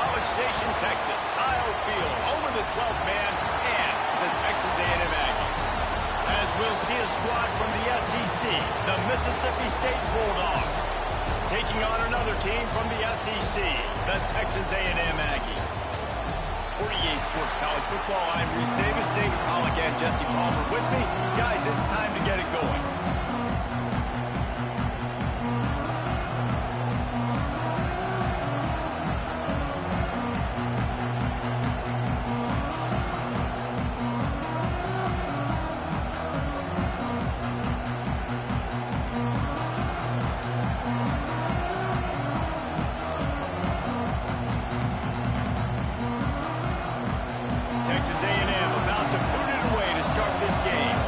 College Station, Texas, Kyle Field over the 12th man and the Texas A&M Aggies. As we'll see a squad from the SEC, the Mississippi State Bulldogs, taking on another team from the SEC, the Texas A&M Aggies. For EA Sports College Football, I'm Reese Davis, David Pollack, and Jesse Palmer with me. Guys, it's time to get it going. Texas A&M about to boot it away to start this game.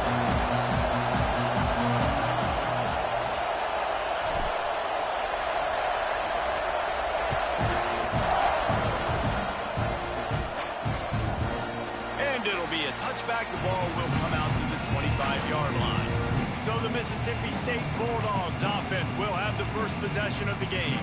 And it'll be a touchback. The ball will come out to the 25-yard line. So the Mississippi State Bulldogs offense will have the first possession of the game.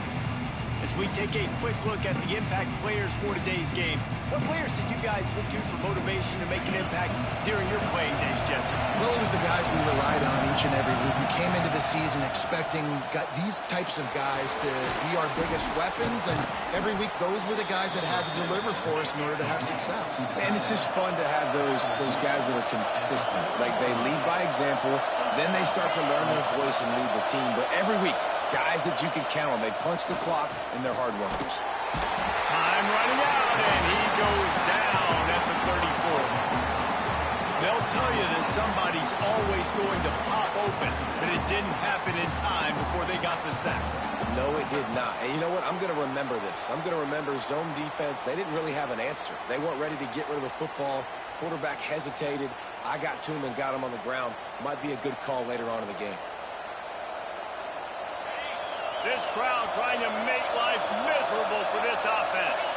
As we take a quick look at the impact players for today's game, what players did you guys look to for motivation to make an impact during your playing days, Jesse? Well, it was the guys we relied on each and every week. We came into the season expecting these types of guys to be our biggest weapons, and every week those were the guys that had to deliver for us in order to have success. And it's just fun to have those guys that are consistent. Like, they lead by example, then they start to learn their voice and lead the team. But every week, guys that you can count on. They punch the clock, and they're hard workers. Time running out, and he goes down at the 34. They'll tell you that somebody's always going to pop open, but it didn't happen in time before they got the sack. No, it did not. And you know what? I'm going to remember this. I'm going to remember zone defense. They didn't really have an answer. They weren't ready to get rid of the football. Quarterback hesitated. I got to him and got him on the ground. Might be a good call later on in the game. This crowd trying to make life miserable for this offense.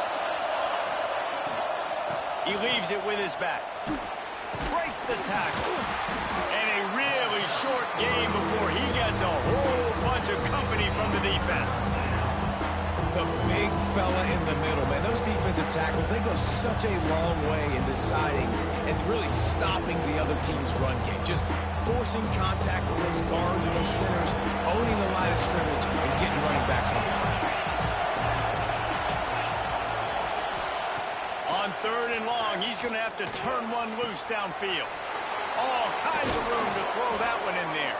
He leaves it with his back. Breaks the tackle. And a really short game before he gets a whole bunch of company from the defense. The big fella in the middle, man. Those defensive tackles, they go such a long way in deciding and really stopping the other team's run game. Just forcing contact with those guards and those centers, owning the line of scrimmage, and getting running backs on the ground. On 3rd and long, he's going to have to turn one loose downfield. All kinds of room to throw that one in there.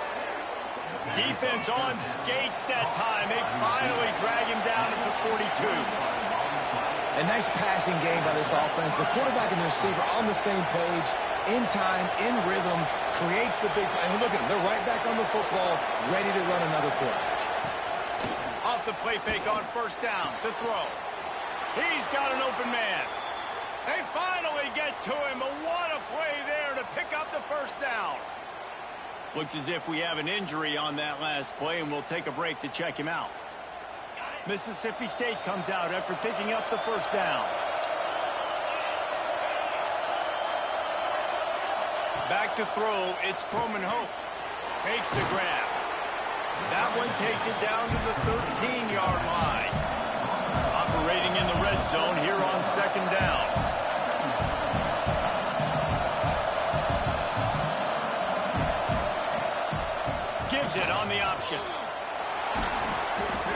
Defense on skates that time. They finally drag him down at the 42. A nice passing game by this offense. The quarterback and the receiver on the same page, in time, in rhythm, creates the big play. And look at them. They're right back on the football, ready to run another play. Off the play fake on 1st down to throw. He's got an open man. They finally get to him, but what a play there to pick up the 1st down. Looks as if we have an injury on that last play, and we'll take a break to check him out. Mississippi State comes out after picking up the 1st down. Back to throw, it's Croman Hope. Makes the grab. That one takes it down to the 13-yard line. Operating in the red zone here on 2nd down. Gives it on the option.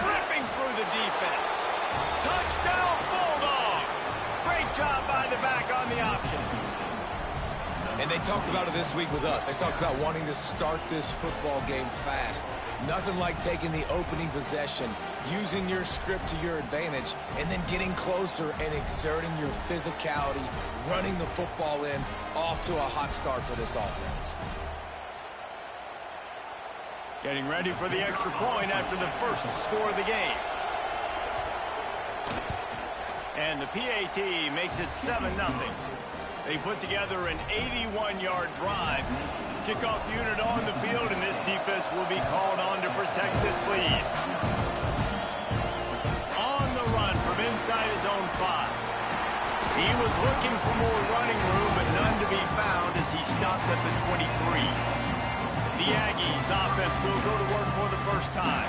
Ripping through the defense. Touchdown Bulldogs! Great job by the back on the option. And they talked about it this week with us. They talked about wanting to start this football game fast. Nothing like taking the opening possession, using your script to your advantage, and then getting closer and exerting your physicality, running the football in, off to a hot start for this offense. Getting ready for the extra point after the first score of the game. And the PAT makes it 7-0. They put together an 81-yard drive. Kickoff unit on the field, and this defense will be called on to protect this lead. On the run from inside his own 5. He was looking for more running room, but none to be found as he stopped at the 23. The Aggies offense will go to work for the first time.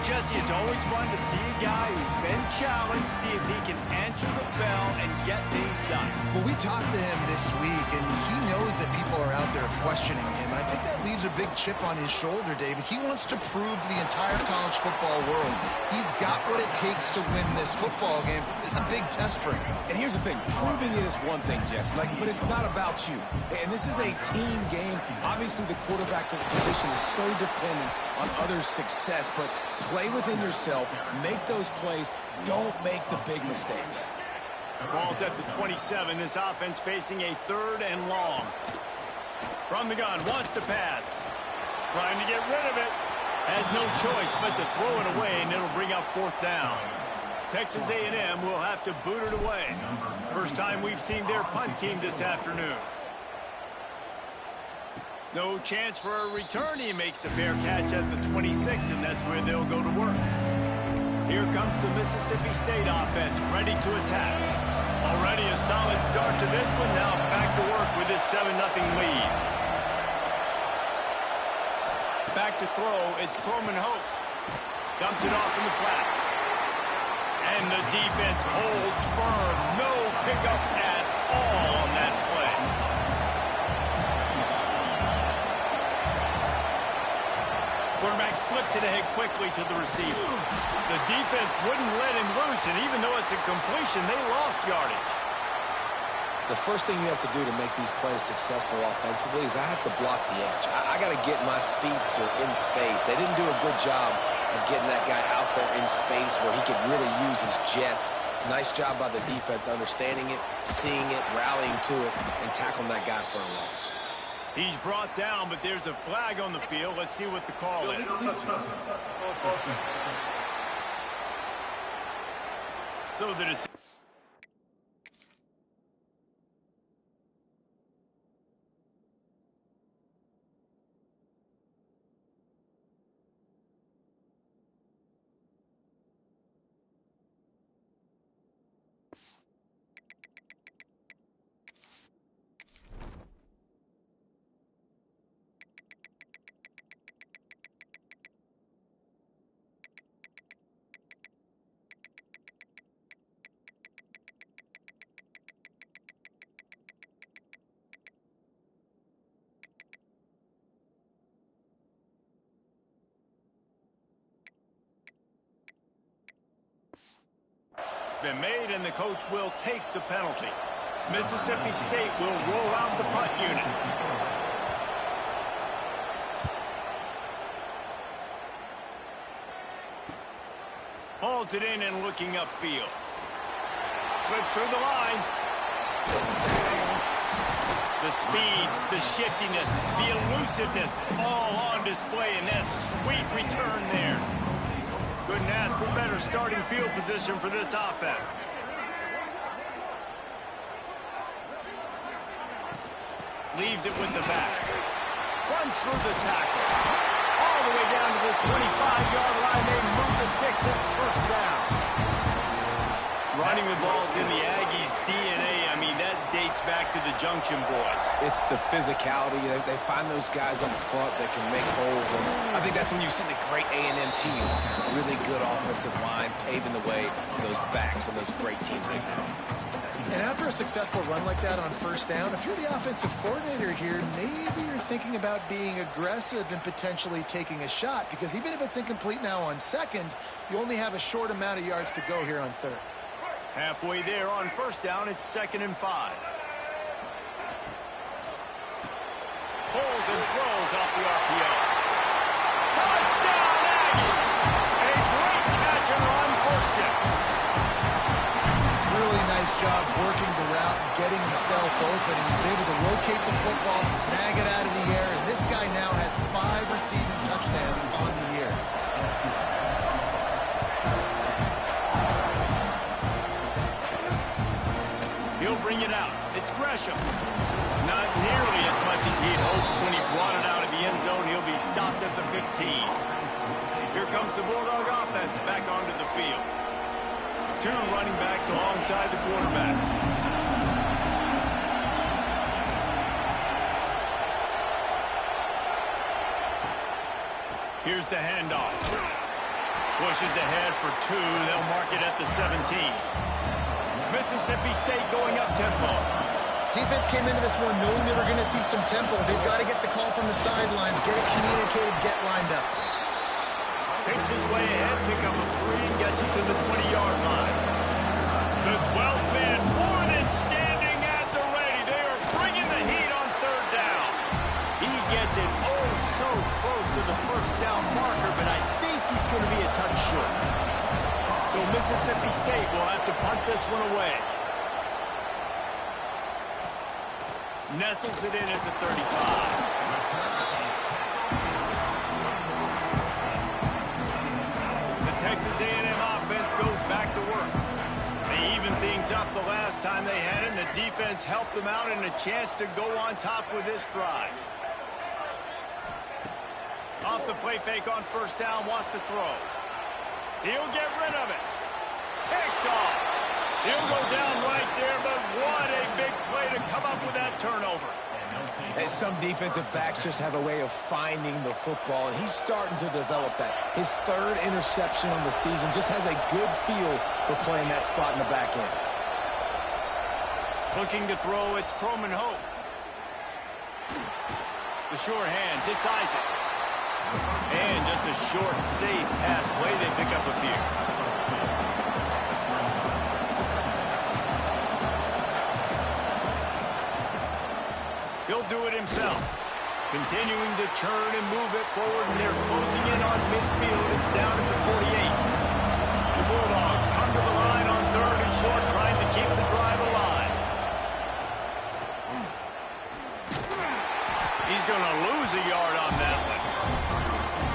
Jesse, it's always fun to see a guy who's been challenged, see if he can answer the bell and get things done. Well, we talked to him this week, and he knows that people are out there questioning him. I think that leaves a big chip on his shoulder, David. He wants to prove to the entire college football world he's got what it takes to win this football game. It's a big test for him. And here's the thing, proving it is one thing, Jesse, but it's not about you. And this is a team game. Obviously, the quarterback position is so dependent on others' success, but play within yourself, make those plays, don't make the big mistakes. Ball's at the 27. This offense facing a 3rd and long. From the gun, wants to pass. Trying to get rid of it. Has no choice but to throw it away, and it'll bring up 4th down. Texas A&M will have to boot it away. First time we've seen their punt team this afternoon. No chance for a return. He makes the fair catch at the 26, and that's where they'll go to work. Here comes the Mississippi State offense, ready to attack. Already a solid start to this one. Now back to work with this 7-0 lead. Back to throw. It's Coleman Hope. Dumps it off in the flats. And the defense holds firm. No pickup at all on that play. Quarterback flips it ahead quickly to the receiver. The defense wouldn't let him loose, and even though it's a completion, they lost yardage. The first thing you have to do to make these plays successful offensively is I have to block the edge. I got to get my speedster in space. They didn't do a good job of getting that guy out there in space where he could really use his jets. Nice job by the defense understanding it, seeing it, rallying to it, and tackling that guy for a loss. He's brought down, but there's a flag on the field. Let's see what the call is. So the decision. Been made, and the coach will take the penalty. Mississippi State will roll out the punt unit. Hauls it in and looking upfield. Slips through the line. The speed, the shiftiness, the elusiveness, all on display, and that sweet return there. Couldn't ask for better starting field position for this offense. Leaves it with the back. Runs through the tackle. All the way down to the 25-yard line. They move the sticks. It's 1st down. Running the ball's in the Aggies' DNA. I mean, that dates back to the Junction Boys. It's the physicality. They find those guys up front that can make holes. And I think that's when you see the great A&M teams. Really good offensive line paving the way for those backs and those great teams they've had. And after a successful run like that on 1st down, if you're the offensive coordinator here, maybe you're thinking about being aggressive and potentially taking a shot, because even if it's incomplete now on 2nd, you only have a short amount of yards to go here on 3rd. Halfway there on 1st down, it's 2nd and 5. Pulls and throws off the RPO. Touchdown, Aggie! A great catch and run for 6. Really nice job working the route and getting himself open. He was able to locate the football, snag it out of the air, and this guy now has 5 receiving touchdowns on the year. He'll bring it out. It's Gresham. Not nearly as much as he'd hoped when he brought it out of the end zone. He'll be stopped at the 15. Here comes the Bulldog offense back onto the field. 2 running backs alongside the quarterback. Here's the handoff. Pushes ahead for 2. They'll mark it at the 17. Mississippi State going up tempo. Defense came into this one knowing they were going to see some tempo. They've got to get the call from the sidelines, get it communicated, get lined up. Takes his way ahead, pick up a 3, and gets it to the 20-yard line. The 12th man more than standing at the ready. They are bringing the heat on 3rd down. He gets it oh so close to the first down marker, but I think he's going to be a touch short. So Mississippi State will have to punt this one away. Nestles it in at the 35. The Texas A&M offense goes back to work. They even things up the last time they had it, and the defense helped them out and a chance to go on top with this drive. Off the play fake on 1st down, wants to throw. He'll get rid of it. Picked off. He'll go down right there, but what a big play to come up with that turnover. And some defensive backs just have a way of finding the football, and he's starting to develop that. His 3rd interception on the season just has a good feel for playing that spot in the back end. Looking to throw, it's Croman Hope. The sure hands, it's Isaac. And just a short, safe pass play. They pick up a few. He'll do it himself. Continuing to churn and move it forward, and they're closing in on midfield. It's down at the 48. The Bulldogs come to the line on 3rd and short, trying to keep the drive alive. He's going to lose a yard on that one.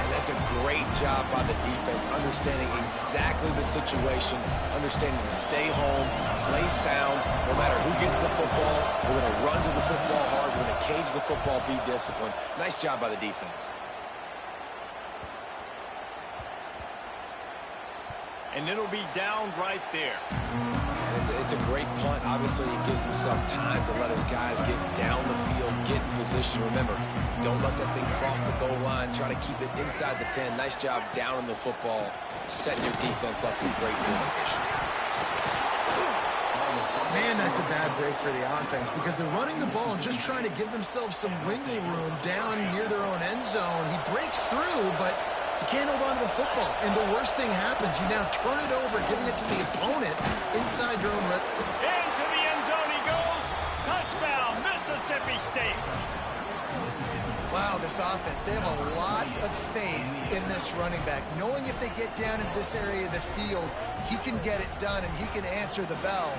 And that's a great job by the defense, understanding exactly the situation, understanding to stay home, play sound. No matter who gets the football, we're going to run to the football hard. We're going to cage the football, be disciplined. Nice job by the defense. And it'll be down right there. And it's a great punt. Obviously, he gives himself time to let his guys get down the field, get in position. Remember, don't let that thing cross the goal line. Try to keep it inside the 10. Nice job down in the football, setting your defense up in great field position. Man, that's a bad break for the offense because they're running the ball and just trying to give themselves some wiggle room down near their own end zone. He breaks through, but you can't hold on to the football. And the worst thing happens. You now turn it over, giving it to the opponent inside your own red. Into the end zone he goes. Touchdown, Mississippi State. Wow, this offense, they have a lot of faith in this running back, knowing if they get down in this area of the field, he can get it done and he can answer the bell.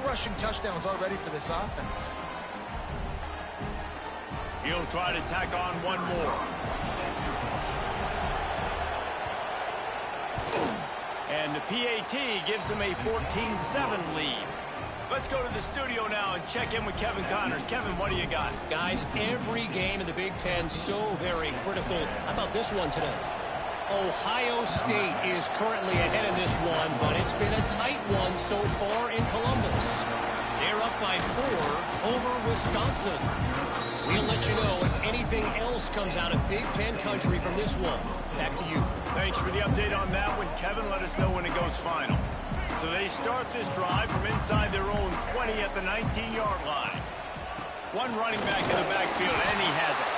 Rushing touchdowns already for this offense. He'll try to tack on one more. And the PAT gives him a 14-7 lead. Let's go to the studio now and check in with Kevin Connors. Kevin, what do you got? Guys, every game in the Big Ten so very critical. How about this one today? Ohio State is currently ahead in this one, but it's been a tight one so far in Columbus. They're up by 4 over Wisconsin. We'll let you know if anything else comes out of Big Ten country from this one. Back to you. Thanks for the update on that one, Kevin. Let us know when it goes final. So they start this drive from inside their own 20 at the 19-yard line. One running back in the backfield, and he has it.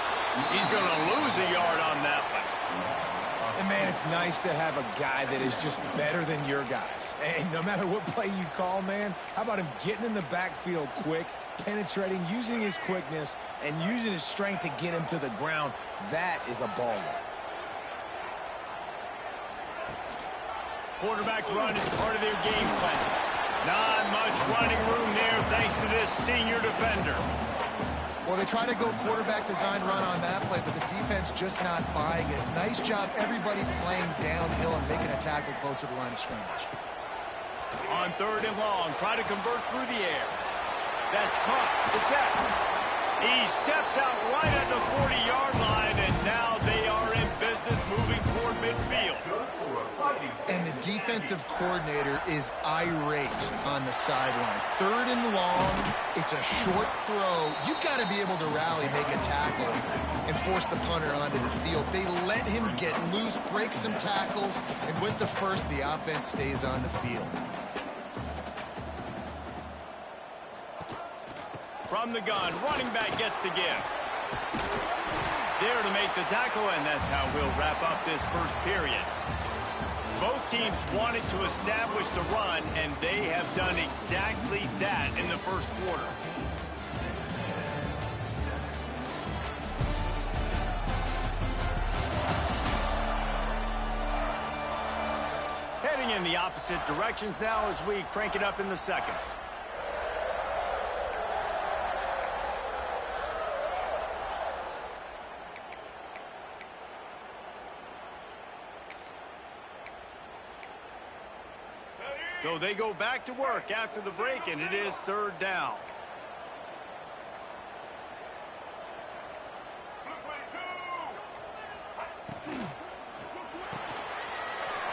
He's going to lose a yard on that one. And, man, it's nice to have a guy that is just better than your guys. And no matter what play you call, man, how about him getting in the backfield quick, penetrating, using his quickness, and using his strength to get him to the ground? That is a baller. Quarterback run is part of their game plan. Not much running room there thanks to this senior defender. Well, they try to go quarterback design run on that play, but the defense just not buying it. Nice job, everybody playing downhill and making a tackle close to the line of scrimmage. On 3rd and long, try to convert through the air. That's caught. It's X. He steps out right at the 40-yard line, and now they are in business moving toward midfield. And the defensive coordinator is irate on the sideline. 3rd and long, it's a short throw. You've got to be able to rally, make a tackle, and force the punter onto the field. They let him get loose, break some tackles, and with the first, the offense stays on the field. From the gun, running back gets to give. There to make the tackle, and that's how we'll wrap up this first period. Both teams wanted to establish the run, and they have done exactly that in the first quarter. Heading in the opposite directions now as we crank it up in the second. So they go back to work after the break, and it is 3rd down.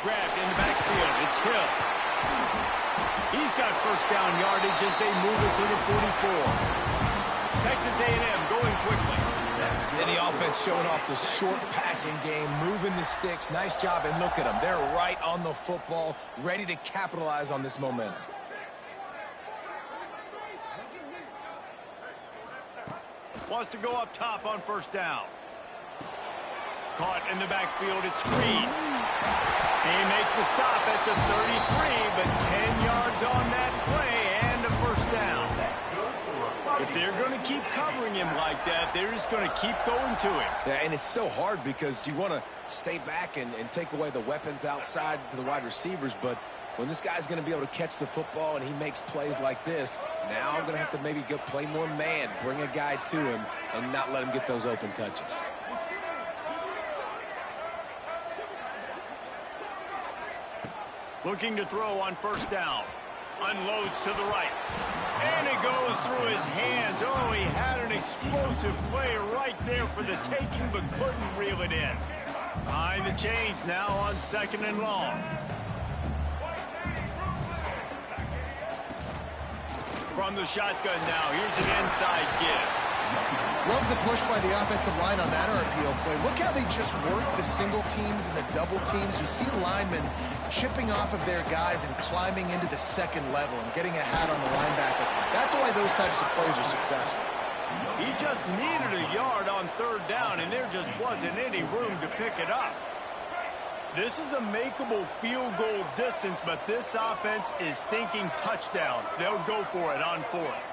Grabbed in the backfield. It's Hill. He's got first down yardage as they move it to the 44. Texas A&M going quickly. And the offense showing off the short passing game, moving the sticks. Nice job, and look at them. They're right on the football, ready to capitalize on this momentum. Wants to go up top on first down. Caught in the backfield, it's Green. They make the stop at the 33, but 10 yards on that play and a first down. If they're going to keep covering him like that, they're just going to keep going to him. Yeah, and it's so hard because you want to stay back and take away the weapons outside to the wide receivers, but when this guy's going to be able to catch the football and he makes plays like this, now I'm going to have to maybe go play more man, bring a guy to him, and not let him get those open touches. Looking to throw on first down. Unloads to the right. And it goes through his hands. Oh, he had an explosive play right there for the taking, but couldn't reel it in. Behind the chains now on 2nd and long. From the shotgun now, here's an inside give. Love the push by the offensive line on that RPO play. Look how they just work the single teams and the double teams. You see linemen chipping off of their guys and climbing into the second level and getting a hat on the linebacker. That's why those types of plays are successful. He just needed a yard on 3rd down, and there just wasn't any room to pick it up. This is a makeable field goal distance, but this offense is thinking touchdowns. They'll go for it on 4th.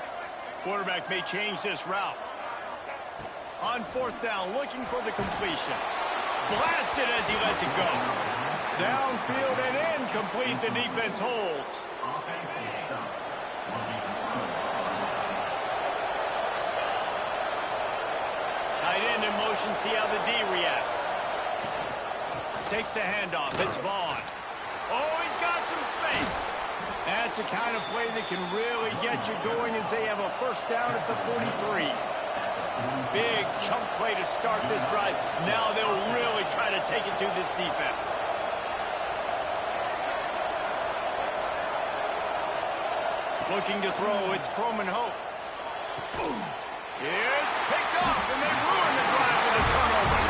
Quarterback may change this route. On 4th down, looking for the completion. Blasted as he lets it go. Downfield and incomplete. The defense holds. Tight end in motion. See how the D reacts. Takes the handoff. It's Vaughn. Oh, he's got some space. That's the kind of play that can really get you going as they have a first down at the 43. Big chunk play to start this drive. Now they'll really try to take it to this defense. Looking to throw, it's Croman Hope. It's picked off, and they ruin the drive with a turnover.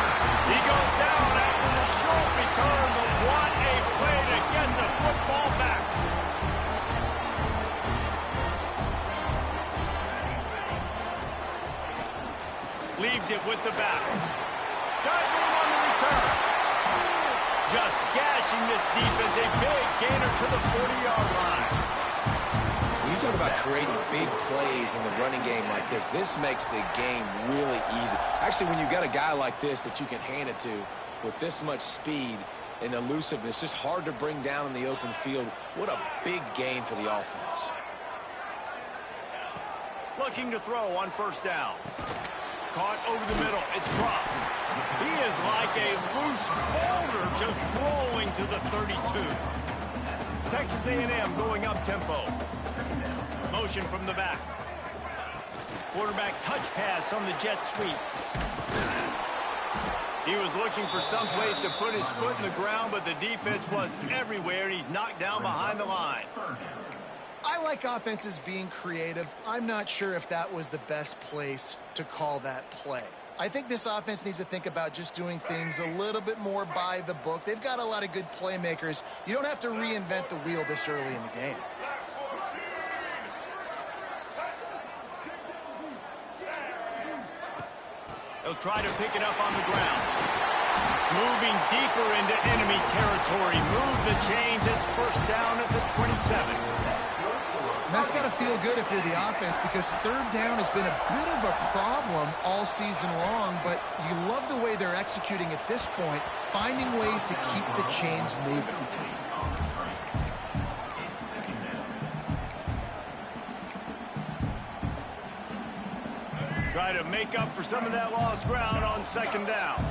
He goes down after the short return, but what a play to get the football back. Leaves it with the back. Got room on the return. Just gashing this defense. A big gainer to the 40-yard line. When you talk about creating big plays in the running game like this makes the game really easy. Actually, when you've got a guy like this that you can hand it to with this much speed and elusiveness, just hard to bring down in the open field. What a big gain for the offense. Looking to throw on first down. Caught over the middle. It's Cross. He is like a loose boulder just rolling to the 32. Texas A&M going up tempo. Motion from the back. Quarterback touch pass on the jet sweep. He was looking for some place to put his foot in the ground, but the defense was everywhere, and he's knocked down behind the line. I like offenses being creative. I'm not sure if that was the best place to call that play. I think this offense needs to think about just doing things a little bit more by the book. They've got a lot of good playmakers. You don't have to reinvent the wheel this early in the game. He'll try to pick it up on the ground. Moving deeper into enemy territory. Move the chains. It's first down at the 27. And that's got to feel good if you're the offense, because third down has been a bit of a problem all season long, but you love the way they're executing at this point, finding ways to keep the chains moving. Try to make up for some of that lost ground on second down.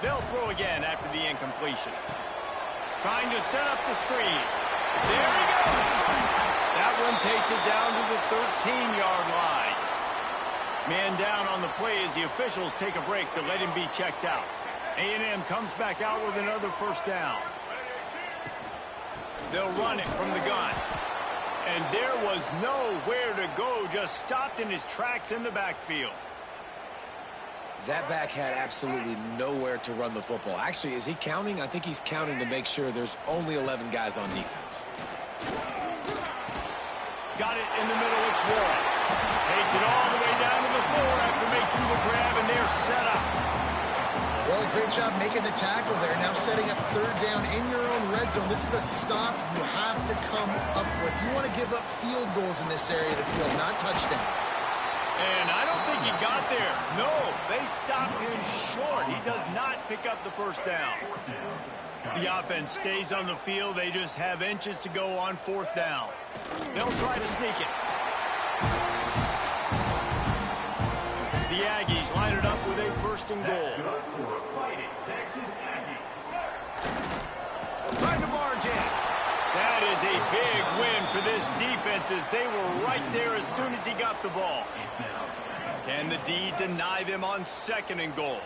They'll throw again after the incompletion. Trying to set up the screen. There he goes. That one takes it down to the 13-yard line. Man down on the play as the officials take a break to let him be checked out. A&M comes back out with another first down. They'll run it from the gun. And there was nowhere to go, just stopped in his tracks in the backfield. That back had absolutely nowhere to run the football. Actually, is he counting? I think he's counting to make sure there's only 11 guys on defense. Got it in the middle, it's Warren. Takes it all the way down to the floor after making the grab, and they're set up. Well, great job making the tackle there. Now setting up third down in your own red zone. This is a stop you have to come up with. You want to give up field goals in this area of the field, not touchdowns. And I don't think he got there. No, they stopped him short. He does not pick up the first down. The offense stays on the field. They just have inches to go on fourth down. They'll try to sneak it. The Aggies line it up with a first and goal. Trying to barge in. That is a big win for this defense as they were right there as soon as he got the ball. Can the D deny them on second and goal?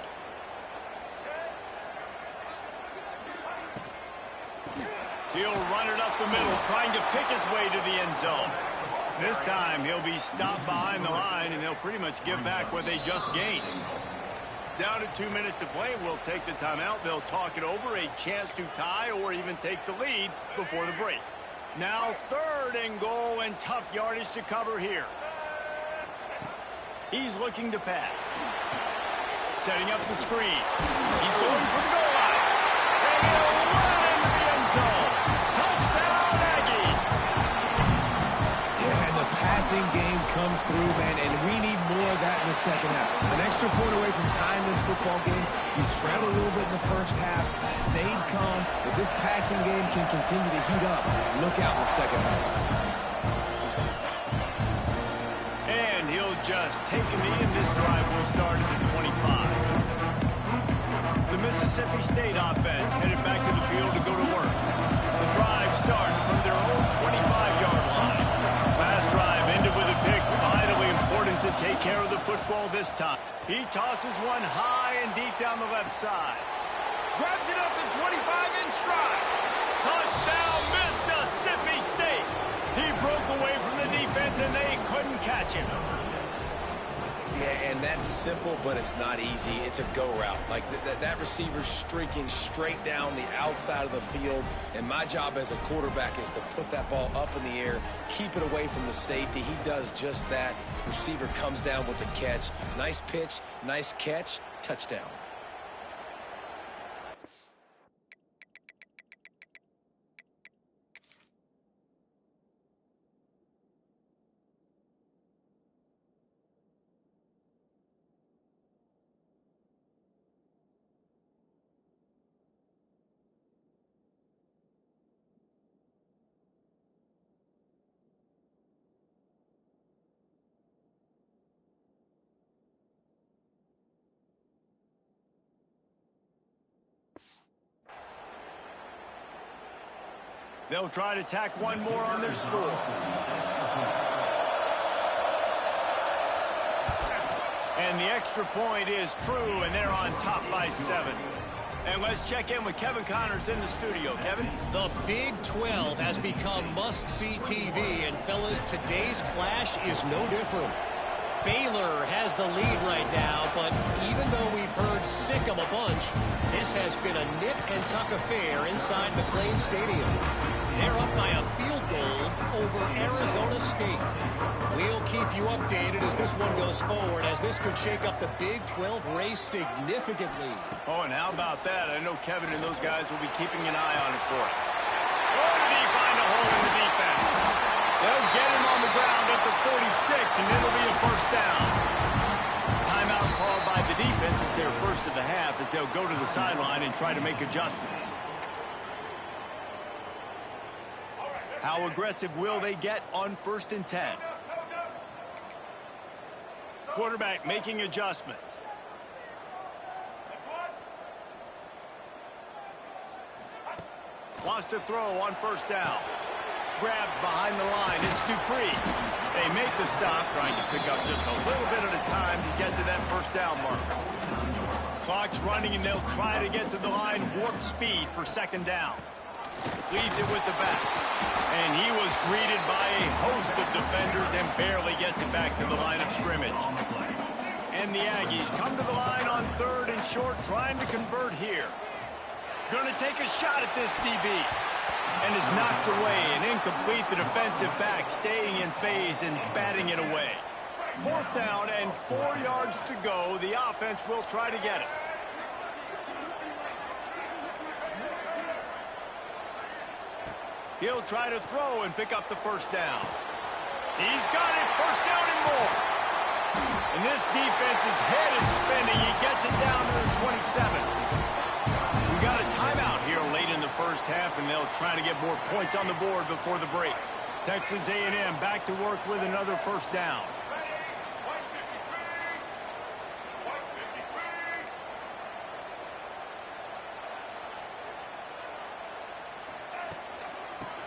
He'll run it up the middle, trying to pick his way to the end zone. This time, he'll be stopped behind the line, and they'll pretty much give back what they just gained. Down to 2 minutes to play, we'll take the timeout. They'll talk it over, a chance to tie or even take the lead before the break. Now third and goal, and tough yardage to cover here. He's looking to pass. Setting up the screen. He's going for the goal line. And he'll run into the end zone. Touchdown, Aggies. Yeah, and the passing game comes through, man, and we need more of that in the second half. An extra point away from tying this football game. You trailed a little bit in the first half, stayed calm. If this passing game can continue to heat up, look out in the second half. Just take a knee, and this drive will start at the 25. The Mississippi State offense headed back to the field to go to work. The drive starts from their own 25-yard line. Last drive ended with a pick. Vitally important to take care of the football this time. He tosses one high and deep down the left side. Grabs it up to 25 in stride. Touchdown, Mississippi State. He broke away from the defense, and they couldn't catch him. Yeah, and that's simple, but it's not easy. It's a go route. Like that receiver's streaking straight down the outside of the field, and my job as a quarterback is to put that ball up in the air, keep it away from the safety. He does just that. Receiver comes down with the catch. Nice pitch, nice catch, touchdown. They'll try to tack one more on their score. And the extra point is true, and they're on top by 7. And let's check in with Kevin Connors in the studio. Kevin? The Big 12 has become must-see TV, and fellas, today's clash is no different. Baylor has the lead right now, but even though we've heard sick 'em a bunch, this has been a nip-and-tuck affair inside McLean Stadium. They're up by a field goal over Arizona State. We'll keep you updated as this one goes forward, as this could shake up the Big 12 race significantly. Oh, and how about that? I know Kevin and those guys will be keeping an eye on it for us. Oh, did he find a hole in the defense? They'll get him on the ground at the 46, and it'll be a first down. Timeout called by the defense is their first of the half, as they'll go to the sideline and try to make adjustments. How aggressive will they get on 1st and 10? Quarterback making adjustments. Wants to throw on 1st down. Grabbed behind the line. It's Dupree. They make the stop, trying to pick up just a little bit at a time to get to that 1st down marker. Clock's running, and they'll try to get to the line. Warp speed for 2nd down. Leaves it with the back. And he was greeted by a host of defenders and barely gets it back to the line of scrimmage. And the Aggies come to the line on 3rd and short, trying to convert here. Going to take a shot at this DB. And is knocked away and incomplete. The defensive back staying in phase and batting it away. 4th down and 4 yards to go. The offense will try to get it. He'll try to throw and pick up the 1st down. He's got it. 1st down and more. And this defense's head is spinning. He gets it down to the 27. We got a timeout here late in the 1st half, and they'll try to get more points on the board before the break. Texas A&M back to work with another 1st down.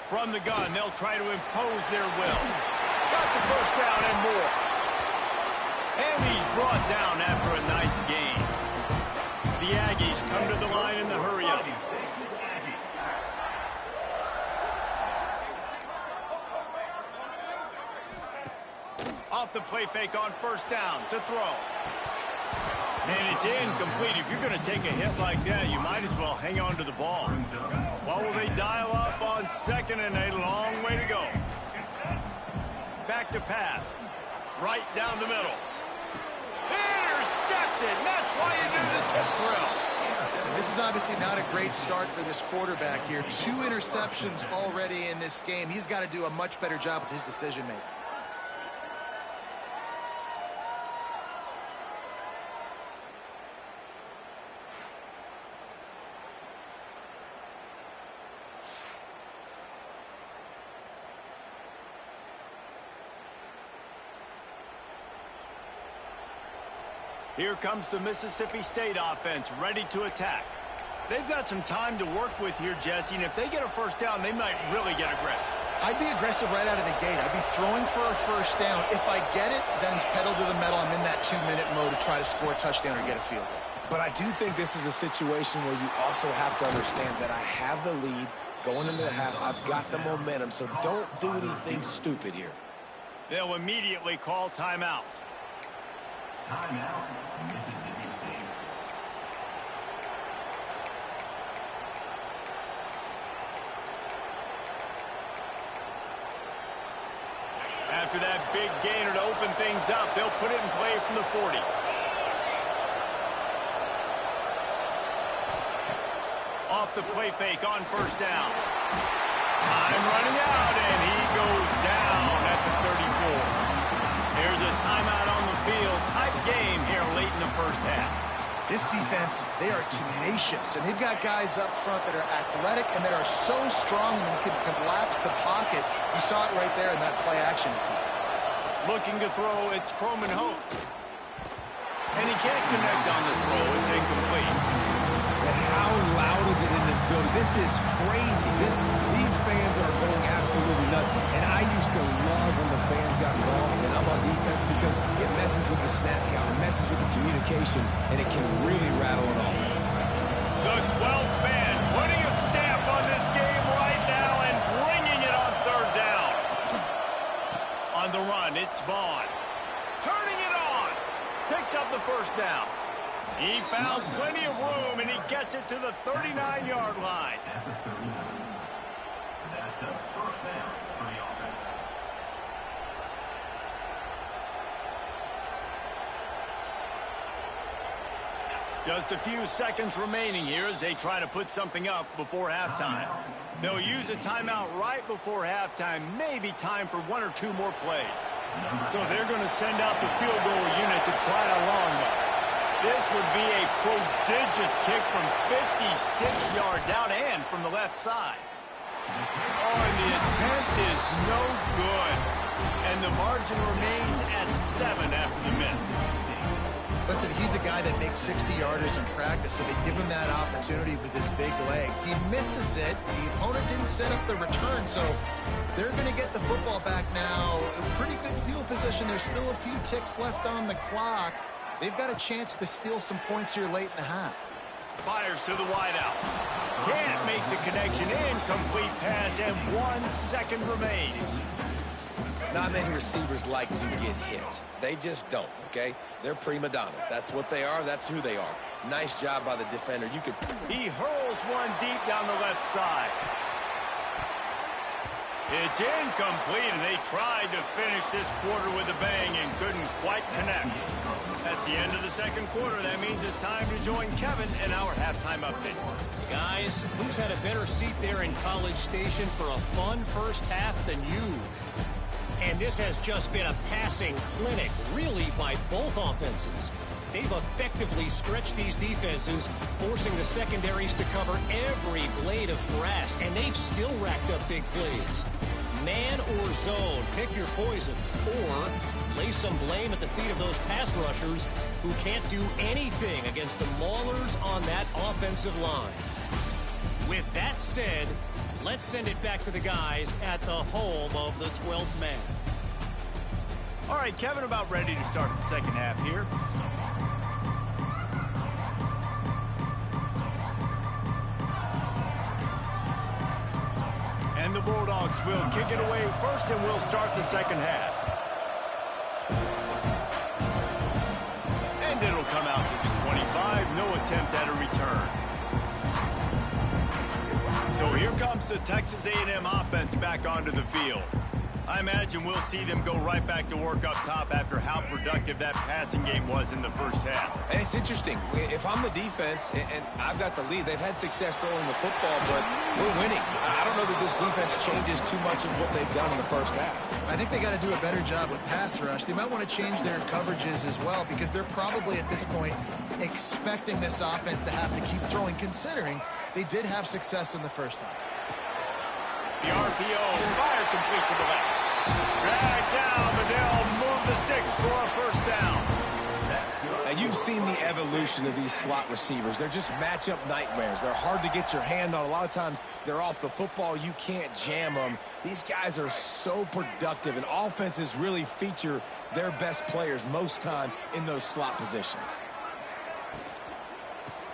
From the gun, they'll try to impose their will. Got the 1st down and more. And he's brought down after a nice gain. The Aggies come to the line in the hurry-up. Off the play fake on 1st down to throw. And it's incomplete. If you're going to take a hit like that, you might as well hang on to the ball. What will they dial up on 2nd and a long way to go? Back to pass. Right down the middle. Intercepted. That's why you do the tip drill. This is obviously not a great start for this quarterback here. 2 interceptions already in this game. He's got to do a much better job with his decision-making. Here comes the Mississippi State offense, ready to attack. They've got some time to work with here, Jesse, and if they get a 1st down, they might really get aggressive. I'd be aggressive right out of the gate. I'd be throwing for a 1st down. If I get it, then it's pedal to the metal. I'm in that 2-minute mode to try to score a touchdown or get a field goal. But I do think this is a situation where you also have to understand that I have the lead going into the half. I've got the momentum, so don't do anything stupid here. They'll immediately call timeout. Timeout, Mississippi State. After that big gainer to open things up, they'll put it in play from the 40. Off the play fake on 1st down. Time running out, and he goes down at the 34. There's a timeout on the field. Tight game here late in the 1st half. This defense, they are tenacious, and they've got guys up front that are athletic and that are so strong and can collapse the pocket. You saw it right there in that play-action attempt. Looking to throw, it's Croman Hope. And he can't connect on the throw. It's incomplete. But how loud is it in this building? This is crazy. These fans are going absolutely nuts. And I used to love when the fans got involved and I'm on defense because it meant messes with the snap count, it messes with the communication, and it can really rattle an offense. The 12th man putting a stamp on this game right now and bringing it on third down. On the run, it's Vaughn. Turning it on. Picks up the first down. He found plenty of room, and he gets it to the 39-yard line. At the 39. That's a first down for the offense. Just a few seconds remaining here as they try to put something up before halftime. They'll use a timeout right before halftime, maybe time for one or two more plays. So they're going to send out the field goal unit to try a long one. This would be a prodigious kick from 56 yards out and from the left side. Oh, and the attempt is no good. And the margin remains at 7 after the miss. Listen, he's a guy that makes 60-yarders in practice, so they give him that opportunity with his big leg. He misses it. The opponent didn't set up the return, so they're going to get the football back now. A pretty good field position. There's still a few ticks left on the clock. They've got a chance to steal some points here late in the half. Fires to the wideout. Can't make the connection. Incomplete pass, and 1 second remains. Not many receivers like to get hit. They just don't, okay? They're prima donnas. That's what they are. That's who they are. Nice job by the defender. He hurls one deep down the left side. It's incomplete, and they tried to finish this quarter with a bang and couldn't quite connect. That's the end of the second quarter. That means it's time to join Kevin in our halftime update. Guys, who's had a better seat there in College Station for a fun first half than you? And this has just been a passing clinic, really, by both offenses. They've effectively stretched these defenses, forcing the secondaries to cover every blade of grass, and they've still racked up big plays. Man or zone, pick your poison, or lay some blame at the feet of those pass rushers who can't do anything against the maulers on that offensive line. With that said, let's send it back to the guys at the home of the 12th man. All right, Kevin, about ready to start the second half here. And the Bulldogs will kick it away first, and we'll start the second half. And it'll come out to the 25. No attempt at a return. So here comes the Texas A&M offense back onto the field. I imagine we'll see them go right back to work up top after how productive that passing game was in the first half. And it's interesting. If I'm the defense and I've got the lead, they've had success throwing the football, but we're winning. I don't know that this defense changes too much of what they've done in the first half. I think they got to do a better job with pass rush. They might want to change their coverages as well, because they're probably at this point expecting this offense to have to keep throwing, considering they did have success in the first half. The RPO, fire complete to the left. Drag down, but they'll move the sticks for a first down. Now, you've seen the evolution of these slot receivers. They're just matchup nightmares. They're hard to get your hand on. A lot of times, they're off the football. You can't jam them. These guys are so productive, and offenses really feature their best players most time in those slot positions.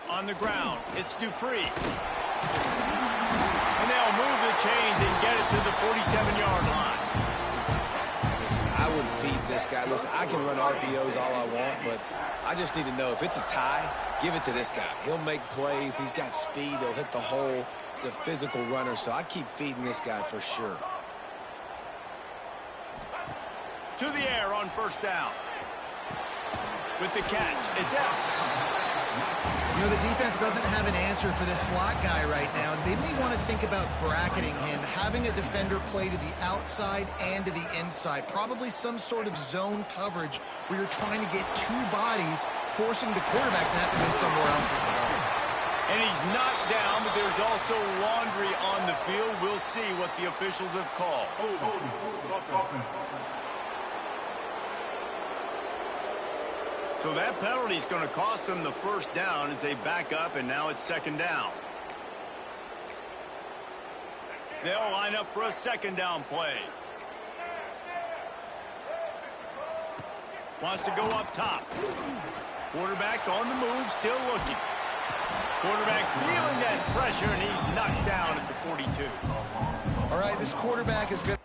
On the ground, it's Dupree. And they'll move the chains and get it to the 47-yard line. Listen, I would feed this guy. Listen, I can run RPOs all I want, but I just need to know if it's a tie, give it to this guy. He'll make plays. He's got speed. He'll hit the hole. He's a physical runner, so I keep feeding this guy for sure. To the air on first down. With the catch, it's out. You know, the defense doesn't have an answer for this slot guy right now. They may want to think about bracketing him, having a defender play to the outside and to the inside. Probably some sort of zone coverage where you're trying to get two bodies, forcing the quarterback to have to go somewhere else with the ball. And he's knocked down, but there's also laundry on the field. We'll see what the officials have called. So that penalty is going to cost them the first down as they back up, and now it's second down. They'll line up for a second down play. Wants to go up top. Quarterback on the move, still looking. Quarterback feeling that pressure, and he's knocked down at the 42. All right, this quarterback is good.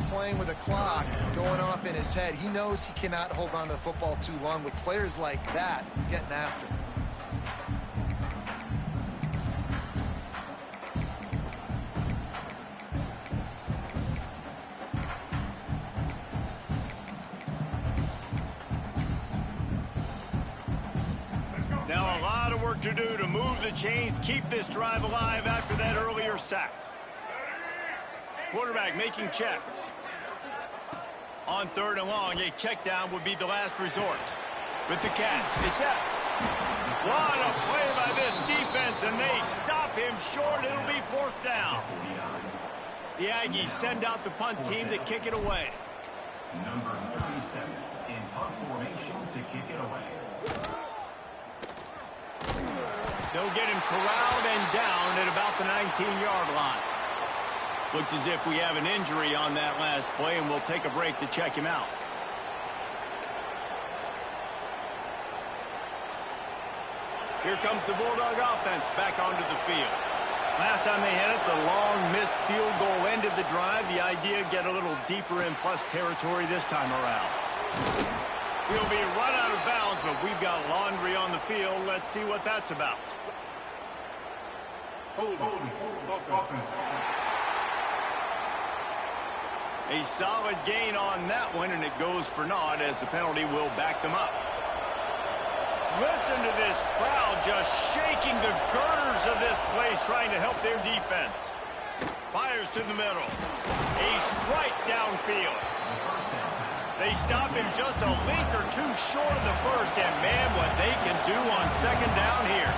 Playing with a clock going off in his head. He knows he cannot hold on to the football too long with players like that getting after him. Now a lot of work to do to move the chains, keep this drive alive after that earlier sack. Quarterback making checks. On 3rd and long, a check down would be the last resort. With the catch, it's Epps. What a play by this defense, and they stop him short. It'll be 4th down. The Aggies send out the punt team to kick it away. Number 37 in punt formation to kick it away. They'll get him corralled and down at about the 19-yard line. Looks as if we have an injury on that last play, and we'll take a break to check him out. Here comes the Bulldog offense back onto the field. Last time they had it, the long missed field goal ended the drive. The idea, get a little deeper in plus territory this time around. We'll be run out of bounds, but we've got laundry on the field. Let's see what that's about. A solid gain on that one, and it goes for naught as the penalty will back them up. Listen to this crowd just shaking the girders of this place, trying to help their defense. Fires to the middle. A strike downfield. They stop him just a link or two short of the first, and man, what they can do on 2nd down here.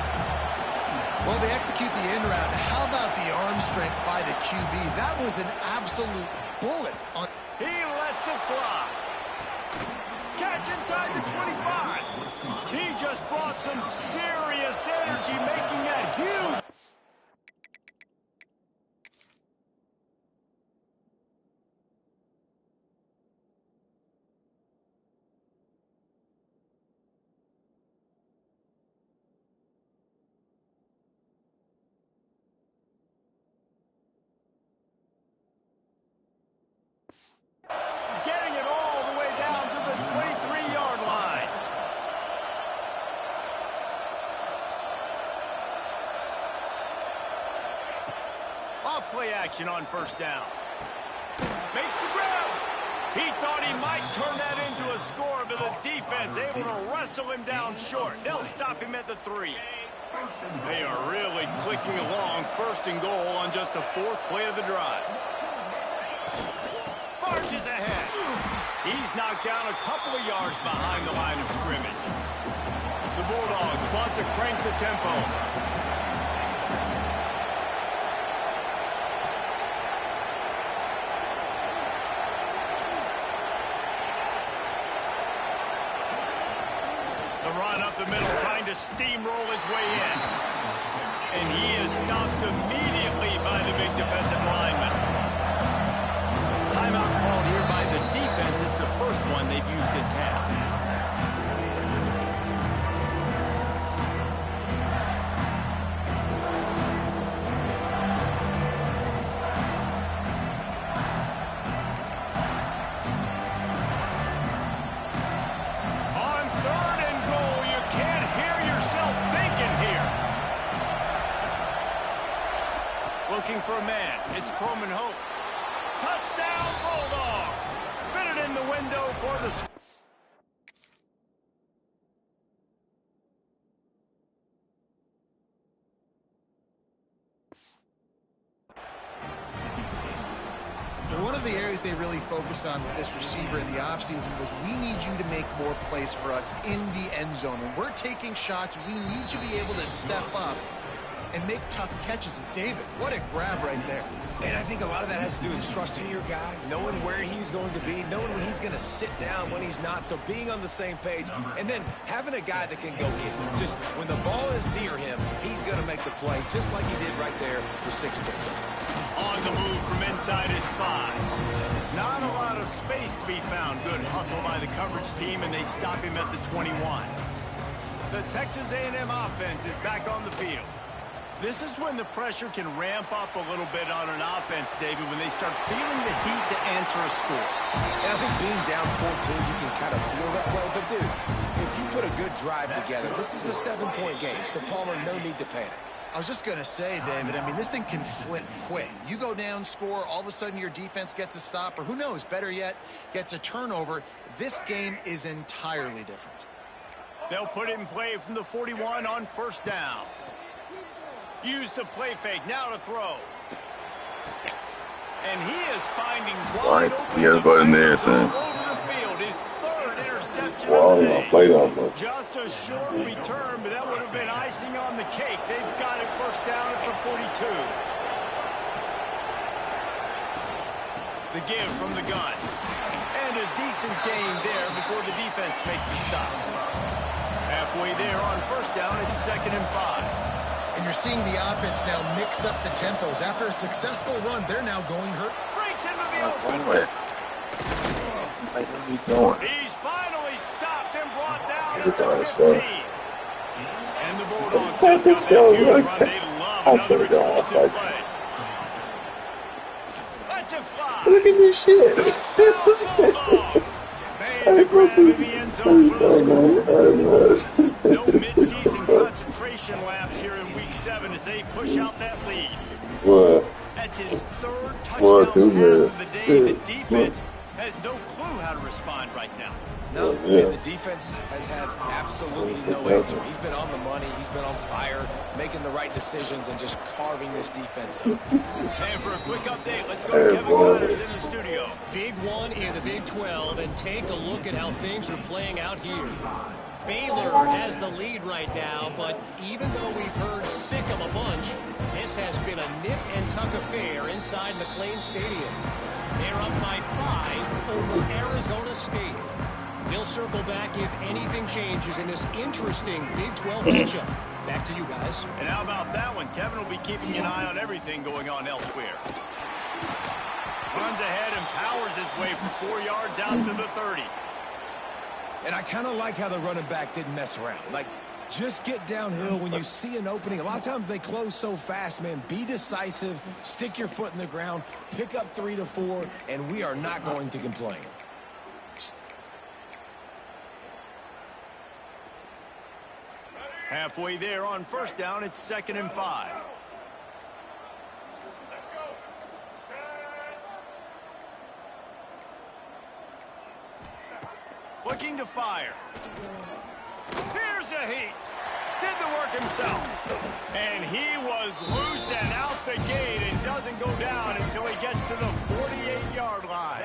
Well, they execute the in route. How about the arm strength by the QB? That was an absolute bullet. He lets it fly. Catch inside the 25. He just brought some serious energy, making that huge. Getting it all the way down to the 23-yard line. Off play action on 1st down. Makes the grab. He thought he might turn that into a score, but the defense able to wrestle him down short. They'll stop him at the 3. They are really clicking along. 1st and goal on just the 4th play of the drive. Marches ahead. He's knocked down a couple of yards behind the line of scrimmage. The Bulldogs want to crank the tempo. The run up the middle, trying to steamroll his way in. And he is stopped immediately by the big defensive lineman. Timeout called here by the defense. It's the first one they've used this half. On 3rd and goal, you can't hear yourself thinking here. Looking for a man. It's Coleman Hope. Touchdown, Bulldog! Fitted in the window for the... one of the areas they really focused on with this receiver in the offseason was we need you to make more plays for us in the end zone. When we're taking shots, we need you to be able to step up and make tough catches. And David, what a grab right there. And I think a lot of that has to do with trusting your guy, knowing where he's going to be, knowing when he's going to sit down, when he's not. So being on the same page, and then having a guy that can go get it. Just when the ball is near him, he's going to make the play, just like he did right there for 6 points. On the move from inside his 5. Not a lot of space to be found. Good hustle by the coverage team, and they stop him at the 21. The Texas A&M offense is back on the field. This is when the pressure can ramp up a little bit on an offense, David, when they start feeling the heat to answer a score. And I think being down 14, you can kind of feel that way. But, dude, if you put a good drive together, this is a 7-point game. So, Palmer, no need to panic. I was just going to say, David, I mean, this thing can flip quick. You go down, score, all of a sudden your defense gets a stop, or who knows, better yet, gets a turnover. This game is entirely different. They'll put it in play from the 41 on first down. Use the play fake, now to throw. And he is finding wide open defenders all over the field. His 3rd interception of the day. Just a short return, but that would have been icing on the cake. They've got it first down at the 42. The give from the gun. And a decent gain there before the defense makes a stop. Halfway there on first down, it's 2nd and 5. And you're seeing the offense now mix up the tempos. After a successful run, they're now going hurt. Breaks into the open. Like, what are you doing? He's finally stopped and brought down I just to don't the understand. 15. And the Bulldogs It's just got that huge like run. that. They love I swear another to God, explosive like- play. Let's it fly. Look at this shit. Bulldogs. Made the grab in the end zone for the score. No mid-season concentration lapse here in Week 7 as they push out that lead. What? That's his 3rd What, touchdown too, pass man? of the day. The defense has no clue how to respond right now. No, Yeah. and the defense has had absolutely no answer. He's been on the money. He's been on fire, making the right decisions, and just carving this defense up. And for a quick update, let's go to Kevin Connors in the studio. Big one in the Big 12, and take a look at how things are playing out here. Baylor has the lead right now, but even though we've heard sick 'em a bunch, this has been a nip-and-tuck affair inside McLean Stadium. They're up by 5 over Arizona State. We'll circle back if anything changes in this interesting Big 12 matchup. Back to you guys. And how about that one? Kevin will be keeping an eye on everything going on elsewhere. Runs ahead and powers his way for 4 yards out to the 30. And I kind of like how the running back didn't mess around. Like, just get downhill when you see an opening. A lot of times they close so fast, man. Be decisive, stick your foot in the ground, pick up 3 to 4, and we are not going to complain. Halfway there on first down, it's 2nd and 5. Looking to fire. Here's a heat. Did the work himself. And he was loose and out the gate and doesn't go down until he gets to the 48-yard line.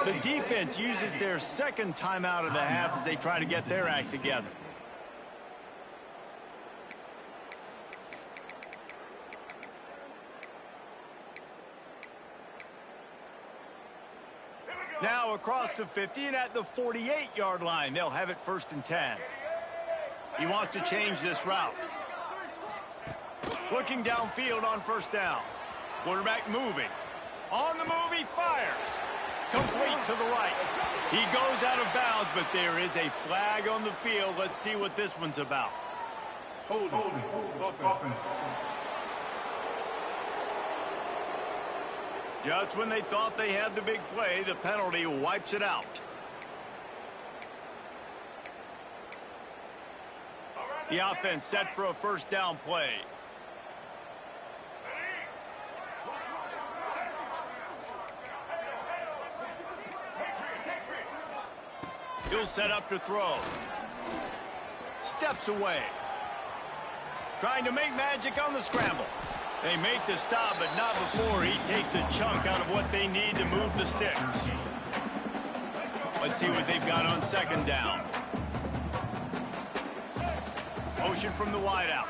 The defense uses their 2nd timeout of the half as they try to get their act together. Now across the 50 and at the 48-yard line, they'll have it 1st and 10. He wants to change this route. Looking downfield on first down. Quarterback moving. On the move, he fires. Complete to the right. He goes out of bounds, but there is a flag on the field. Let's see what this one's about. Holding. Offense. Just when they thought they had the big play, the penalty wipes it out. The offense set for a first down play. He'll set up to throw. Steps away. Trying to make magic on the scramble. They make the stop, but not before he takes a chunk out of what they need to move the sticks. Let's see what they've got on second down. Motion from the wideout.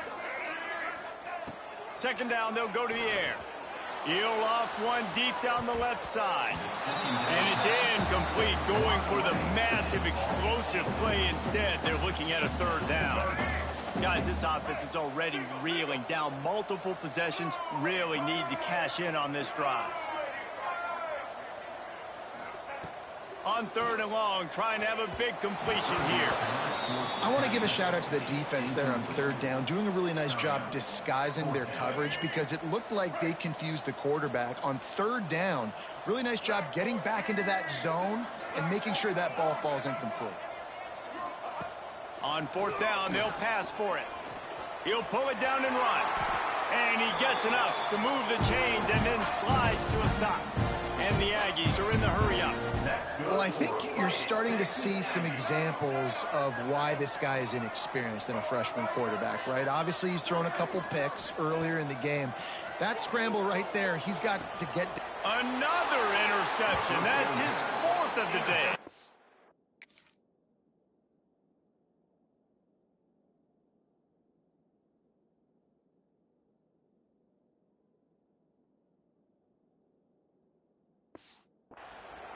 Second down, they'll go to the air. He'll off one deep down the left side. And it's incomplete, going for the massive explosive play instead. They're looking at a third down. Guys, this offense is already reeling down multiple possessions. Really need to cash in on this drive. On third and long, trying to have a big completion here. I want to give a shout out to the defense there on third down, doing a really nice job disguising their coverage because it looked like they confused the quarterback on third down. Really nice job getting back into that zone and making sure that ball falls incomplete. On fourth down, they'll pass for it. He'll pull it down and run. And he gets enough to move the chains and then slides to a stop. And the Aggies are in the hurry-up. Well, I think you're starting to see some examples of why this guy is inexperienced in a freshman quarterback, right? Obviously, he's thrown a couple picks earlier in the game. That scramble right there, he's got to get... Another interception. That's his fourth of the day.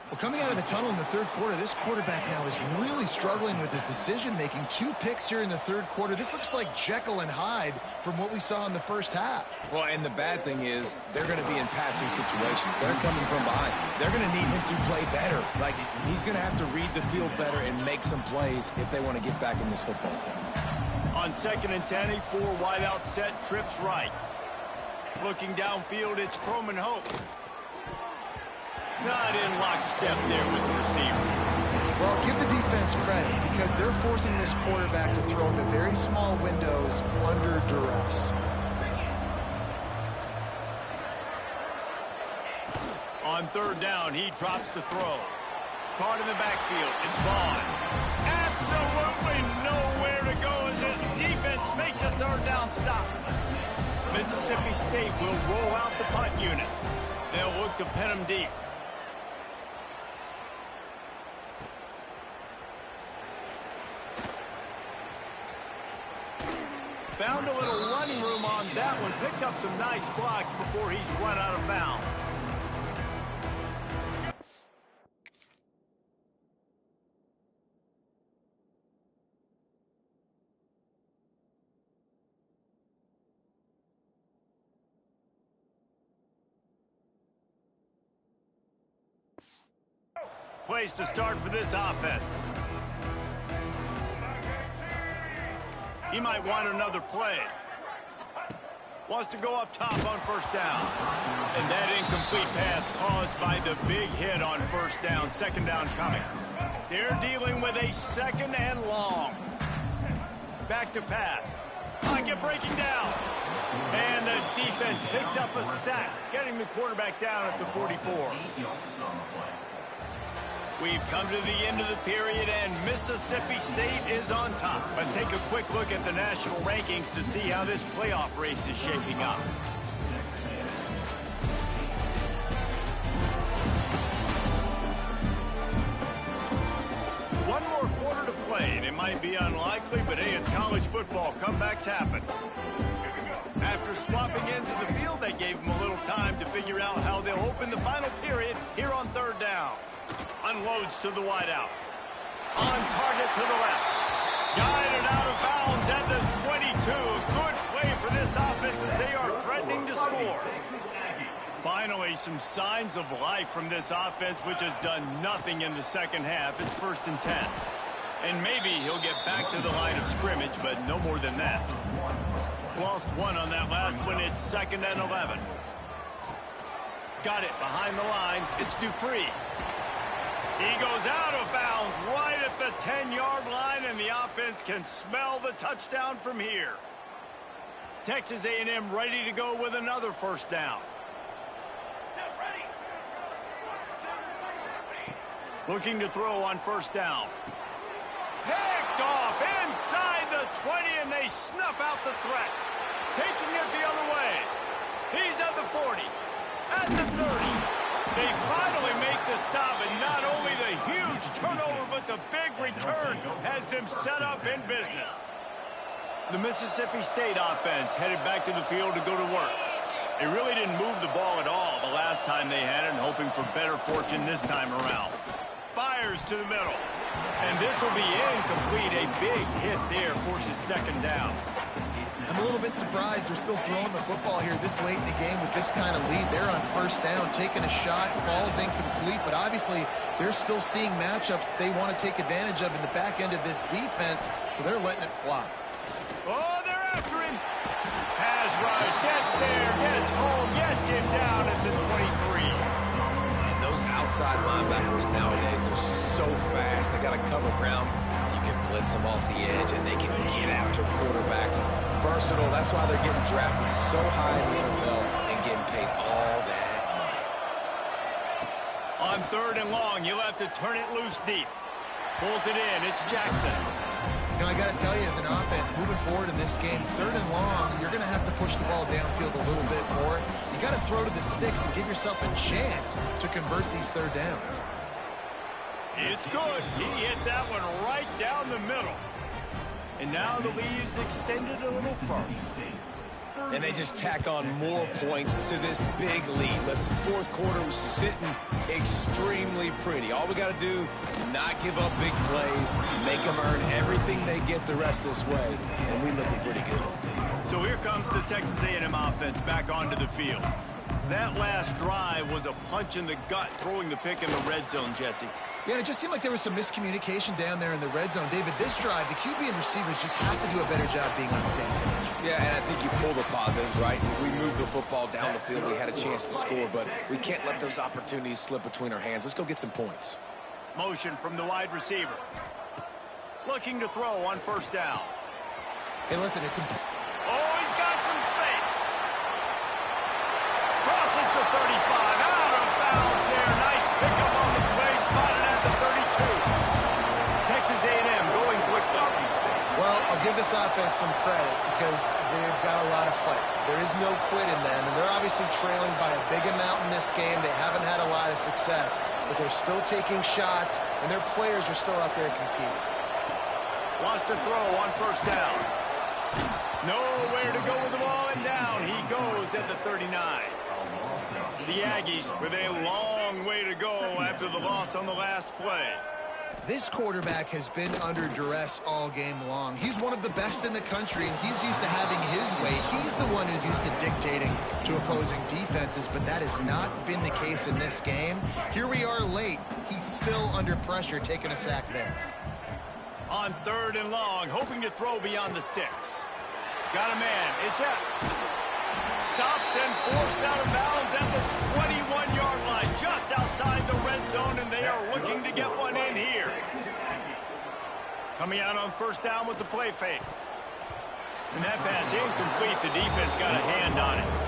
Well, coming out of the tunnel in the third quarter, this quarterback now is really struggling with his decision-making. 2 picks here in the third quarter. This looks like Jekyll and Hyde from what we saw in the first half. Well, and the bad thing is they're going to be in passing situations. They're coming from behind. They're going to need him to play better. Like, he's going to have to read the field better and make some plays if they want to get back in this football game. On second and 10, a 4 wideout set, trips right. Looking downfield, it's Croman Hope. Not in lockstep there with the receiver. Well, give the defense credit because they're forcing this quarterback to throw into very small windows under duress. On third down, he drops to throw. Caught in the backfield. It's Vaughn. Absolutely nowhere to go as his defense makes a third down stop. Mississippi State will roll out the punt unit. They'll look to pin him deep. Found a little running room on that one. Picked up some nice blocks before he's run out of bounds. Place to start for this offense. He might want another play. Wants to go up top on first down. And that incomplete pass caused by the big hit on first down. Second down coming. They're dealing with a second and long. Back to pass. Pocket breaking down. And the defense picks up a sack, getting the quarterback down at the 44. We've come to the end of the period, and Mississippi State is on top. Let's take a quick look at the national rankings to see how this playoff race is shaping up. One more quarter to play, and it might be unlikely, but hey, it's college football. Comebacks happen. After swapping into the field, they gave them a little time to figure out how they'll open the final period here on third down. Unloads to the wideout. On target to the left. Guided out of bounds at the 22. A good play for this offense as they are threatening to score. Finally, some signs of life from this offense, which has done nothing in the second half. It's 1st and 10. And maybe he'll get back to the line of scrimmage, but no more than that. Lost one on that last one. It's 2nd and 11. Got it behind the line. It's Dupree. He goes out of bounds right at the 10-yard line, and the offense can smell the touchdown from here. Texas A&M ready to go with another first down. Looking to throw on first down. Picked off inside the 20, and they snuff out the threat. Taking it the other way. He's at the 40, at the 30. They finally make the stop, and not only the huge turnover, but the big return has them set up in business. The Mississippi State offense headed back to the field to go to work. They really didn't move the ball at all the last time they had it, and hoping for better fortune this time around. Fires to the middle. And this will be incomplete. A big hit there forces second down. I'm a little bit surprised they're still throwing the football here this late in the game with this kind of lead. They're on first down, taking a shot, falls incomplete, but obviously they're still seeing matchups that they want to take advantage of in the back end of this defense, so they're letting it fly. Oh, they're after him. Pass rush, gets there, gets home, gets him down at the 23. And those outside linebackers nowadays, they're so fast. They got to cover ground. You can blitz them off the edge, and they can get after quarterbacks. Versatile. That's why they're getting drafted so high in the NFL and getting paid all that money. On third and long, you'll have to turn it loose deep. Pulls it in. It's Jackson. You know, I got to tell you, as an offense, moving forward in this game, third and long, you're going to have to push the ball downfield a little bit more. You got to throw to the sticks and give yourself a chance to convert these third downs. It's good. He hit that one right down the middle. And now the lead is extended a little further. And they just tack on more points to this big lead. Listen, fourth quarter was sitting extremely pretty. All we got to do, not give up big plays, make them earn everything they get the rest of this way, and we're looking pretty good. So here comes the Texas A&M offense back onto the field. That last drive was a punch in the gut, throwing the pick in the red zone, Jesse. Yeah, and it just seemed like there was some miscommunication down there in the red zone. David, this drive, the QB and receivers just have to do a better job being on the same page. Yeah, and I think you pull the positives, right? We moved the football down the field. We had a chance to score, but we can't let those opportunities slip between our hands. Let's go get some points. Motion from the wide receiver. Looking to throw on first down. Hey, listen, it's important. Oh, he's got some space. Crosses the 35. Out of bounds there. Nice pickup on the play. Spotted at the 32. Texas A&M going quickly. Well, I'll give this offense some credit because they've got a lot of fight. There is no quit in them, and they're obviously trailing by a big amount in this game. They haven't had a lot of success, but they're still taking shots, and their players are still out there competing. Wants to throw on first down. Nowhere to go with the ball, and down he goes at the 39. The Aggies with a long way to go after the loss on the last play. This quarterback has been under duress all game long. He's one of the best in the country, and he's used to having his way. He's the one who's used to dictating to opposing defenses, but that has not been the case in this game. Here we are late. He's still under pressure, taking a sack there. On third and long, hoping to throw beyond the sticks. Got a man. It's Epps. Stopped and forced out of bounds at the 21-yard line, just outside the red zone, and they are looking to get one in here. Coming out on first down with the play fake. And that pass incomplete. The defense got a hand on it.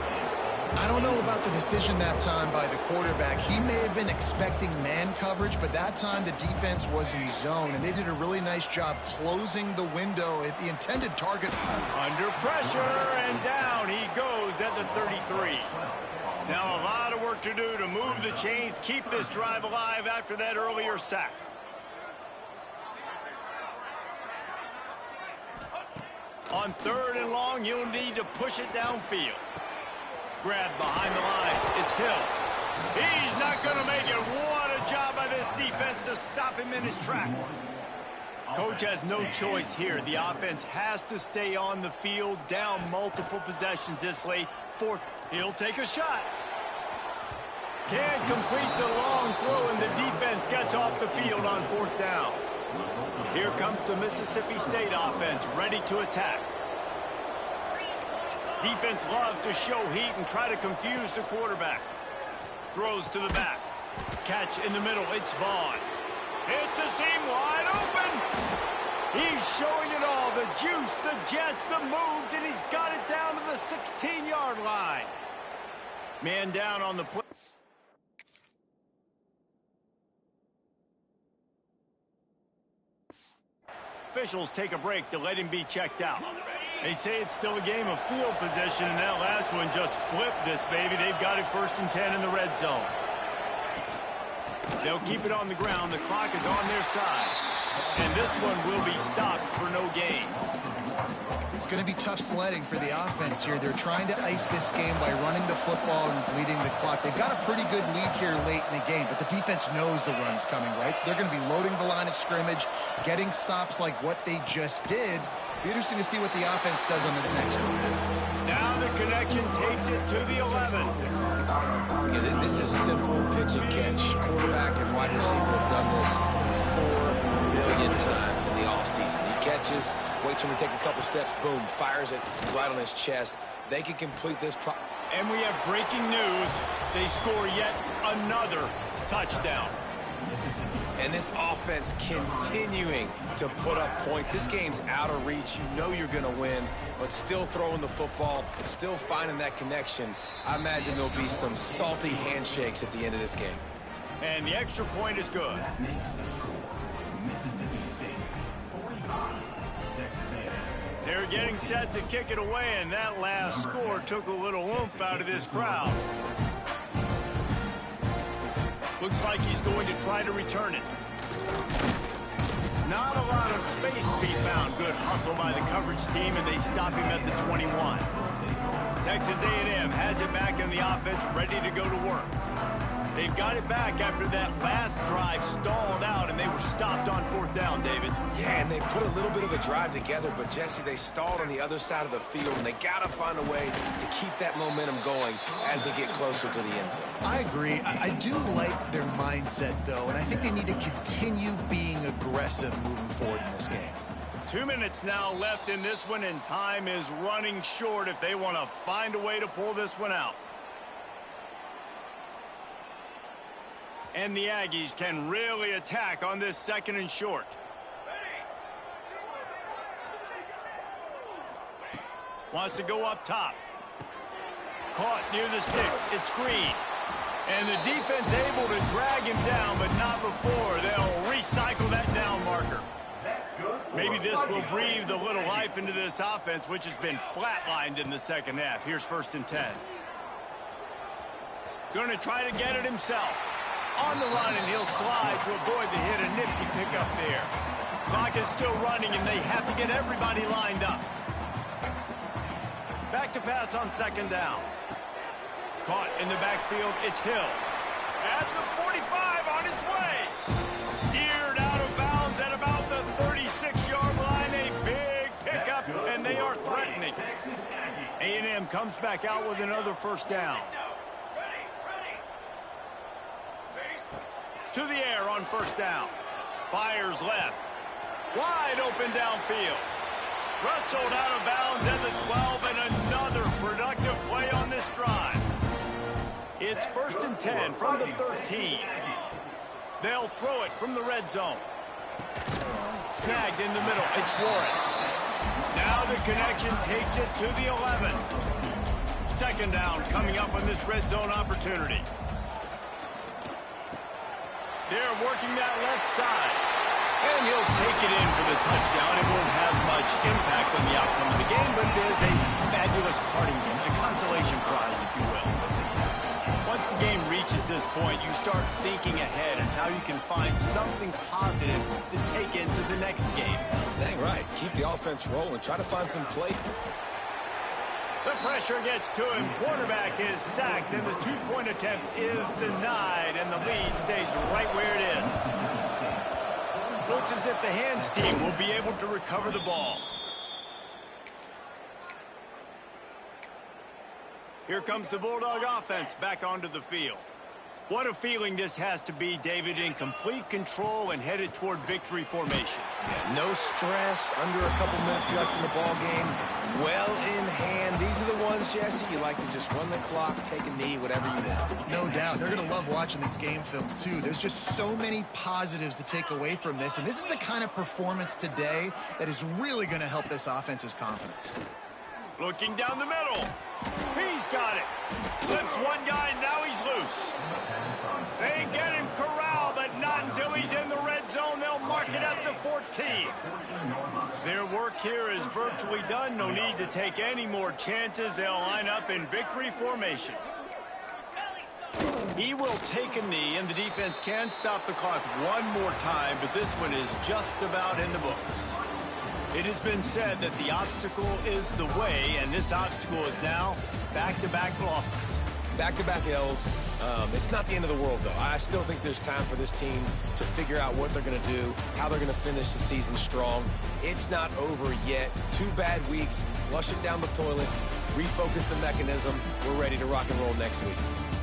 I don't know about the decision that time by the quarterback. He may have been expecting man coverage, but that time the defense was in zone, and they did a really nice job closing the window at the intended target. Under pressure, and down he goes at the 33. Now a lot of work to do to move the chains, keep this drive alive after that earlier sack. On third and long, you'll need to push it downfield. Grab behind the line. It's Hill. He's not going to make it. What a job by this defense to stop him in his tracks. Coach has no choice here. The offense has to stay on the field, down multiple possessions this late. Fourth, he'll take a shot. Can't complete the long throw, and the defense gets off the field on fourth down. Here comes the Mississippi State offense, ready to attack. Defense loves to show heat and try to confuse the quarterback. Throws to the back. Catch in the middle. It's Vaughn. It's a seam wide open. He's showing it all. The juice, the jets, the moves, and he's got it down to the 16-yard line. Man down on the play. Officials take a break to let him be checked out. They say it's still a game of field possession, and that last one just flipped this baby. They've got it 1st and 10 in the red zone. They'll keep it on the ground. The clock is on their side. And this one will be stopped for no gain. It's going to be tough sledding for the offense here. They're trying to ice this game by running the football and bleeding the clock. They've got a pretty good lead here late in the game, but the defense knows the run's coming, right? So they're going to be loading the line of scrimmage, getting stops like what they just did. Be interesting to see what the offense does on this next one. Now the connection takes it to the 11. Yeah, this is simple pitch and catch. Quarterback and wide receiver have done this 4 million times in the offseason. He catches, waits for him to take a couple steps, boom, fires it right on his chest. They can complete this. And we have breaking news. They score yet another touchdown. And this offense continuing to put up points. This game's out of reach. You know you're going to win, but still throwing the football, still finding that connection. I imagine there'll be some salty handshakes at the end of this game. And the extra point is good. Mississippi State 45, Texas A&M. They're getting set to kick it away, and that last score took a little oomph out of this crowd. Looks like he's going to try to return it. Not a lot of space to be found. Good hustle by the coverage team, and they stop him at the 21. Texas A&M has it back in the offense, ready to go to work. They've got it back after that last drive stalled out, and they were stopped on 4th down, David. Yeah, and they put a little bit of a drive together, but, Jesse, they stalled on the other side of the field, and they got to find a way to keep that momentum going as they get closer to the end zone. I agree. I do like their mindset, though, and I think they need to continue being aggressive moving forward in this game. 2 minutes now left in this one, and time is running short if they want to find a way to pull this one out. And the Aggies can really attack on this 2nd and short. Wants to go up top. Caught near the sticks. It's Green. And the defense able to drag him down, but not before. They'll recycle that down marker. Maybe this will breathe a little life into this offense, which has been flatlined in the 2nd half. Here's 1st and 10. Going to try to get it himself. On the run, and he'll slide to avoid the hit. A nifty pickup there. Clock is still running, and they have to get everybody lined up. Back to pass on 2nd down. Caught in the backfield. It's Hill. At the 45 on his way. Steered out of bounds at about the 36-yard line. A big pickup, and they are threatening. A&M comes back out with another 1st down. To the air on 1st down. Fires left. Wide open downfield. Wrestled out of bounds at the 12, and another productive play on this drive. It's 1st and 10 from the 13. They'll throw it from the red zone. Snagged in the middle. It's Warren. Now the connection takes it to the 11. 2nd down coming up on this red zone opportunity. They're working that left side. And he'll take it in for the touchdown. It won't have much impact on the outcome of the game, but it is a fabulous parting game, a consolation prize, if you will. Once the game reaches this point, you start thinking ahead and how you can find something positive to take into the next game. Dang right. Keep the offense rolling. Try to find some play. The pressure gets to him. Quarterback is sacked, and the 2-point attempt is denied, and the lead stays right where it is. Looks as if the hands team will be able to recover the ball. Here comes the Bulldog offense back onto the field. What a feeling this has to be, David, in complete control and headed toward victory formation. Yeah, no stress, under a couple minutes left in the ball game, well in hand. These are the ones, Jesse, you like to just run the clock, take a knee, whatever you want. No doubt. They're going to love watching this game film, too. There's just so many positives to take away from this, and this is the kind of performance today that is really going to help this offense's confidence. Looking down the middle. He's got it. Slips one guy, and now he's loose. They get him corralled, but not until he's in the red zone. They'll mark it at the 14. Their work here is virtually done. No need to take any more chances. They'll line up in victory formation. He will take a knee, and the defense can stop the clock one more time, but this one is just about in the books. It has been said that the obstacle is the way, and this obstacle is now back-to-back losses. Back-to-back L's. It's not the end of the world, though. I still think there's time for this team to figure out what they're going to do, how they're going to finish the season strong. It's not over yet. 2 bad weeks. Flush it down the toilet. Refocus the mechanism. We're ready to rock and roll next week.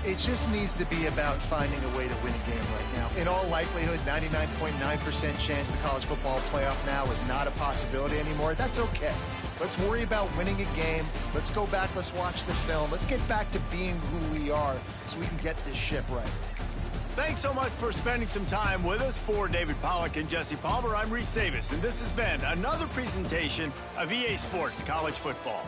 It just needs to be about finding a way to win a game right now. In all likelihood, 99.9% chance the college football playoff now is not a possibility anymore. That's okay. Let's worry about winning a game. Let's go back. Let's watch the film. Let's get back to being who we are so we can get this ship right. Thanks so much for spending some time with us. For David Pollack and Jesse Palmer, I'm Reese Davis, and this has been another presentation of EA Sports College Football.